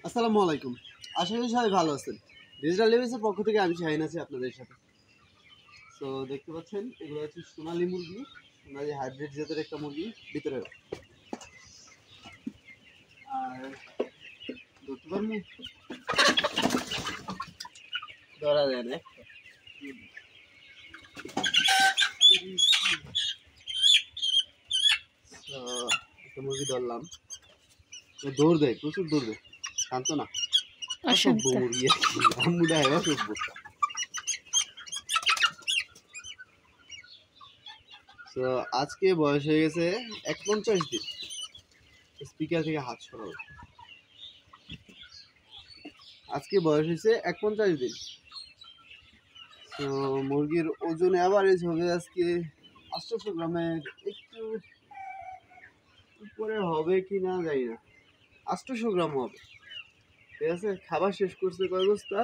আসসালামু আলাইকুম। আশা করি সবাই ভালো আছেন। ডিজিটাল লিভিংসের পক্ষ থেকে আমি শাহিন আছি আপনাদের সাথে। সো দেখতে পাচ্ছেন এগুলো হচ্ছে সোনালী মুরগি, সোনালী হাইব্রিড জাতের একটা মুরগি ভিতরে। আর ধরতে পারবো, ধরা যায় না। একটা মুরগি ধরলাম, দৌড় দেয়, প্রচুর দৌড় দেয়, শান্ত না। অসভ্য মুরগি, আম্মুটা অসভ্য। তো আজকে বয়স হয়ে গেছে 51 দিন। স্পিকার থেকে হাত সরাবো। আজকে বয়স হয়েছে 51 দিন। তো মুরগির ওজন অ্যাভারেজ হবে আজকে 800 গ্রামের একটু উপরে হবে কি না জানি না, 800 গ্রাম হবে। ঠিক আছে, খাবার শেষ করছে কয় বস্তা?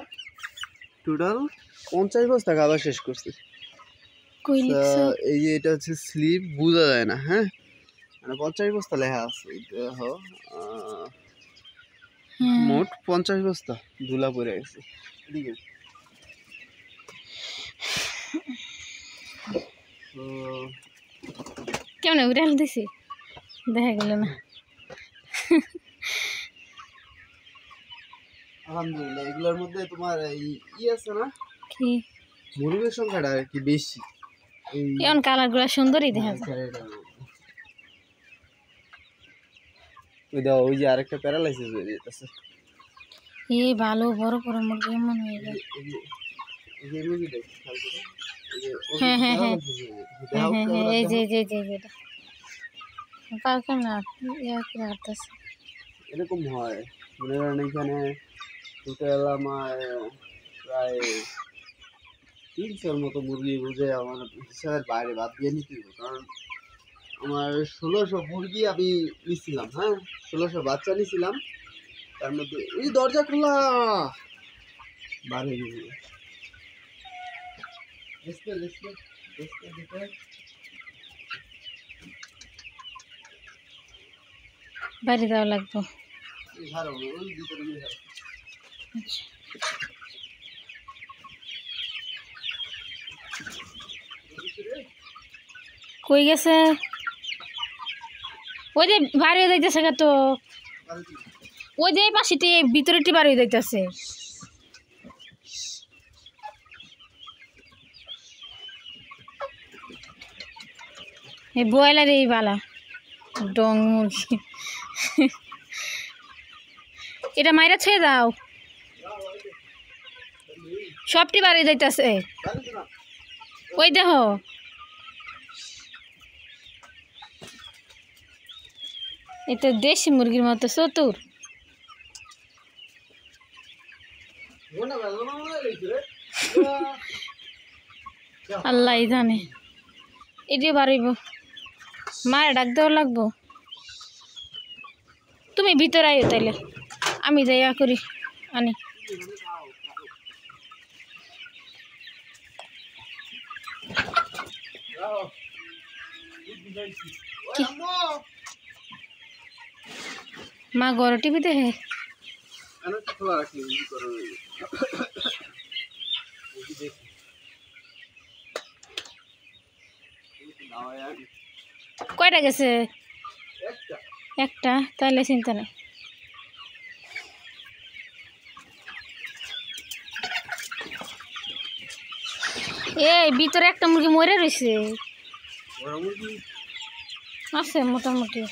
টোটাল 50 বস্তা খাবার শেষ করছে। এই যে এটা হচ্ছে স্লিপ, বোঝা যায় না। হ্যাঁ, মানে 50 বস্তা লেখা আছে। দেখো মোট 50 বস্তা ধুলা পড়ে গেছে এদিকে। কেমন উড়াল দিছি দেখা গেল না। আলহামদুলিল্লাহ, এগুলোর মধ্যে তোমার আছে না, কি মুরগির সংখ্যাটা আর কি বেশি। কেমন কালার গুলা সুন্দরই দেখা যায়। ওই যে আরেকটা প্যারালাইসিস হয়ে যেতেছে। এই ভালো বড় বড় মুরগি এমন হয়ে যায়। হ্যাঁ হ্যাঁ হ্যাঁ হ্যাঁ হ্যাঁ হ্যাঁ, এই যে যে যে যেটা পারতাম না হাঁটতেছে। এরকম হয়, মনে করেন এখানে টোটাল আমার প্রায় 300-র মতো মুরগি বুঝে আমার হিসাবের বাইরে বাদ দিয়ে নিতে হবে। কারণ আমার 1600 মুরগি আমি নিছিলাম। হ্যাঁ, 1600 বাচ্চা নিছিলাম। তার মধ্যে এই দরজা খোলা বাইরে গিয়ে বাড়ি দেওয়া লাগবো। কই গেছে? ওই যে বাড়ি হয়ে যাইতেছে তো, ওই যে পাশেটি ভিতরেটি বাড়ি হয়ে যাইতেছে। এই বয়লার এই বালা ডং মুরগি, এটা মাইরা ছেড়ে দাও, সবটি বাড়ি যাইতেছে। ওই দেখো, এটা দেশি মুরগির মতো চতুর। আল্লাহ জানে, এটি বাড়িব, মায়ের ডাক দেওয়া লাগবো। তুমি ভিতরে আইও তাইলে, আমি যাইয়া করি আনি। মা গড় টিভি দেখে। কয়টা গেছে? একটা, তাহলে চিন্তা নেই। এই ভিতরে একটা মুরগি মরে রয়েছে, আছে মোটামুটি।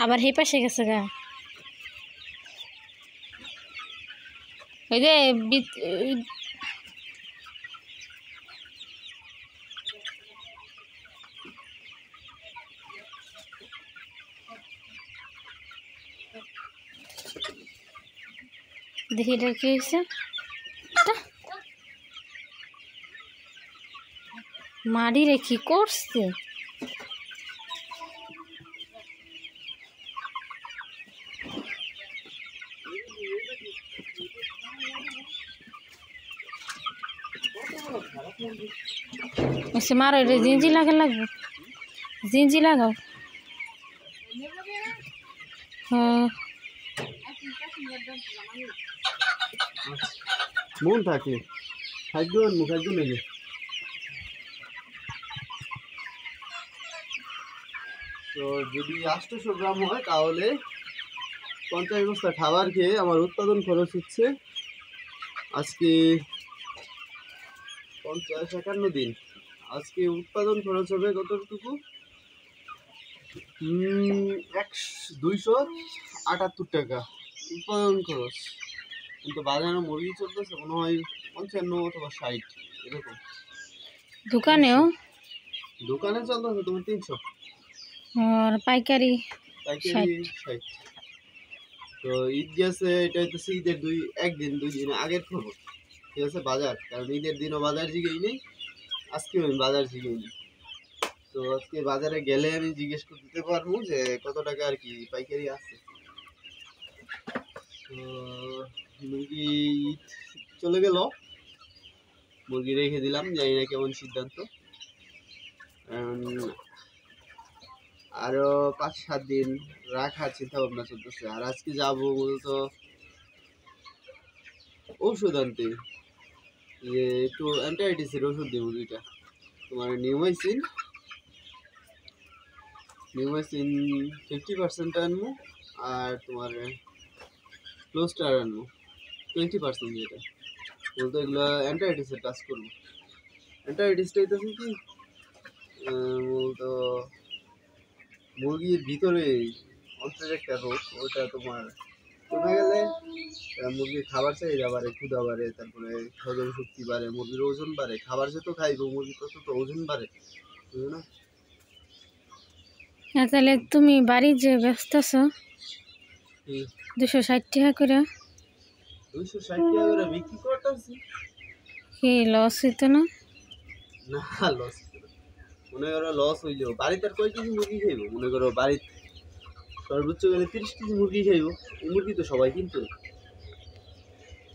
আবার হে পাশে গেছে গা, ওই যে দেখি এটার কি হয়েছে। মারি রে কি করছে? এসে মারো, এটা জিঞ্জি লাগবে, জিঞ্জি লাগাও। হ্যাঁ মন থাকে খাদ্য খাদ্য নেই। তো যদি 800 গ্রাম হয় তাহলে 50 বস্তা খাবার খেয়ে আমার উৎপাদন খরচ হচ্ছে আজকে 50-51 দিন। আজকে উৎপাদন খরচ হবে কতটুকু? 278 টাকা উৎপাদন খরচ। কিন্তু বাজারে মুরগি চলতেছে মনে হয় 55 অথবা 60 এরকম। দোকানেও? দোকানে চলতেছে তোমার 300 আর পাইকারি পাইকারি 60। তো ঈদ গেছে, এটা হইতেছে ঈদের একদিন 2 দিন আগের খবর। ঠিক আছে, বাজার, কারণ ঈদের দিনও বাজার জিগেই নেই, আজকেও আমি বাজার জিগেই নেই। তো আজকে বাজারে গেলে আমি জিজ্ঞেস করতে পারবো যে কত টাকা আর কি পাইকারি আছে। তো মুরগি চলে গেল, মুরগি রেখে দিলাম, জানি না কেমন সিদ্ধান্ত। আরো 5-7 দিন রাখার চিন্তা ভাবনা চলতেছে। আর আজকে যাবো মূলত ঔষধ আনতে, যে একটু অ্যান্টিবায়োটিসের ওষুধ দেবো 2টা। তোমার নিউমাইসিন 50% আনবো, আর তোমার ক্লোস্টার আনবো 20%। যেটা বলতো এগুলো অ্যান্টিবায়োটিসের কাজ করবো। অ্যান্টিবায়োটিসটা হইতেছে কি বলতো মুরগির ভিতরে অন্ত্রের একটা রোগ, ওটা তোমার কমে গেলে মুরগির খাবার চাহিদা বাড়ে, ক্ষুধা বাড়ে, তারপরে হজম শক্তি বাড়ে, মুরগির ওজন বাড়ে। খাবার যত খাইবো মুরগি তত তো ওজন বাড়ে, বুঝো না? তাহলে তুমি বাড়ি যে ব্যস্ত আছো 260 টাকা করে 260 টাকা করে বিক্রি করতেছি। কি লস হইতো না? না, লস মনে করো, লস হইলেও বাড়িতে আর কয় কেজি মুরগি খাইবো? মনে করো বাড়িতে সর্বোচ্চ গেলে 30 কেজি মুরগি খাইবো। এই মুরগি তো সবাই কিনতো।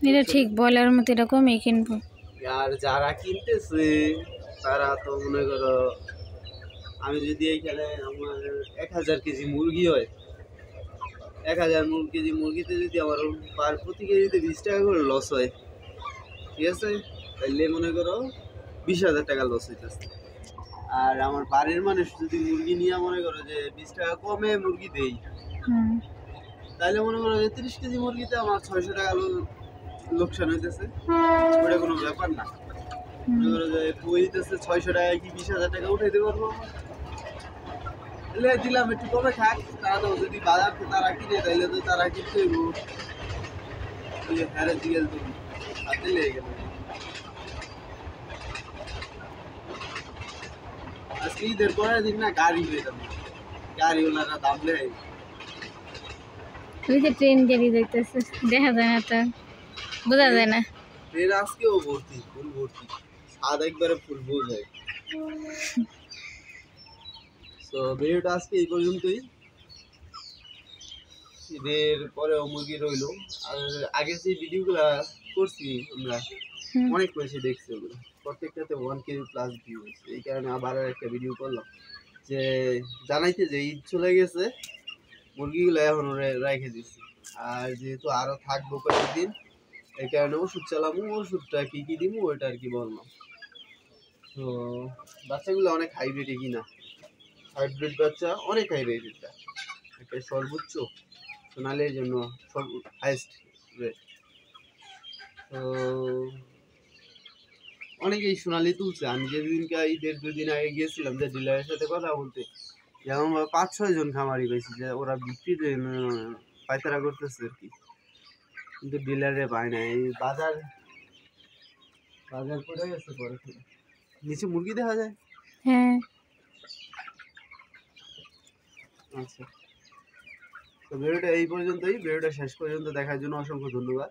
এটা ঠিক, ব্রয়লার মতো এরকমই কিনবো। আর যারা কিনতেছে তারা তো মনে করো, আমি যদি এইখানে আমার 1000 কেজি মুরগি হয়, 1000 কেজি মুরগিতে যদি আমার প্রতি কেজিতে 20 টাকা করে লস হয়, ঠিক আছে, তাহলে মনে করো 20,000 টাকা লস হইতেছে। আর আমার বাড়ির মানুষ যদি মুরগি নিয়ে মনে করো যে 20 টাকা কমে মুরগি দেই, তাহলে মনে করো যে 30 কেজি মুরগিতে আমার 600 টাকা লোকসান হইতেছে। ওটা কোনো ব্যাপার না। মনে করো যে বই দিতেছে 600 টাকায়, কি 20,000 টাকা উঠাইতে পারবো? দিলাম একটু কমে খাক, তারা তো যদি বাজার তারা কিনে, তাইলে তো তারা কিনতে হইব। হ্যারে দিকে হাতে লেগে গেল। আজকে ঈদের পরের দিন না গাড়ি হয়ে যাবে, গাড়িওয়ালারা দাম লেগে। ওই যে ট্রেন গাড়ি যাইতেছে, দেখা যায় না, তো বোঝা যায় না। ট্রেন আজকেও ভর্তি, ফুল ভর্তি, ছাদ একবারে ফুল বোঝায়। তো ভিডিওটা আজকে এই পর্যন্তই। ঈদের পরে মুরগি রইলো। আর আগের যে ভিডিওগুলা করছি আমরা, অনেক বেশি দেখছি ওগুলো, প্রত্যেকটাতে 1 কেজি প্লাস ভিউ হয়েছে। এই কারণে আবার একটা ভিডিও করলাম যে জানাইতে যে ঈদ চলে গেছে, মুরগিগুলো এখন রেখে দিচ্ছি। আর যেহেতু আরো থাকবো কয়েকদিন, এই কারণে ওষুধ চালাবো। ওষুধটা কি কি দিব ওইটা আর কি বললাম। তো বাচ্চাগুলো অনেক হাইব্রিড কিনা, হাইব্রিড বাচ্চা অনেক হাইব্রিড। এটা একটা সর্বোচ্চ সোনালির জন্য হাইস্ট রেট। তো অনেকেই সোনালি তুলছে। আমি যেদিনকে ঈদের 2 দিন আগে গিয়েছিলাম যে ডিলারের সাথে কথা বলতে, যেমন 5-6 জন খামারি পেয়েছি যে ওরা বিক্রির পায়তারা করতেছে আর কি, কিন্তু ডিলারে পায় না। এই বাজার পড়ে গেছে পরে, নিচে মুরগি দেখা যায়। হ্যাঁ, আচ্ছা, তো ভিডিওটা এই পর্যন্তই। ভিডিওটা শেষ পর্যন্ত দেখার জন্য অসংখ্য ধন্যবাদ।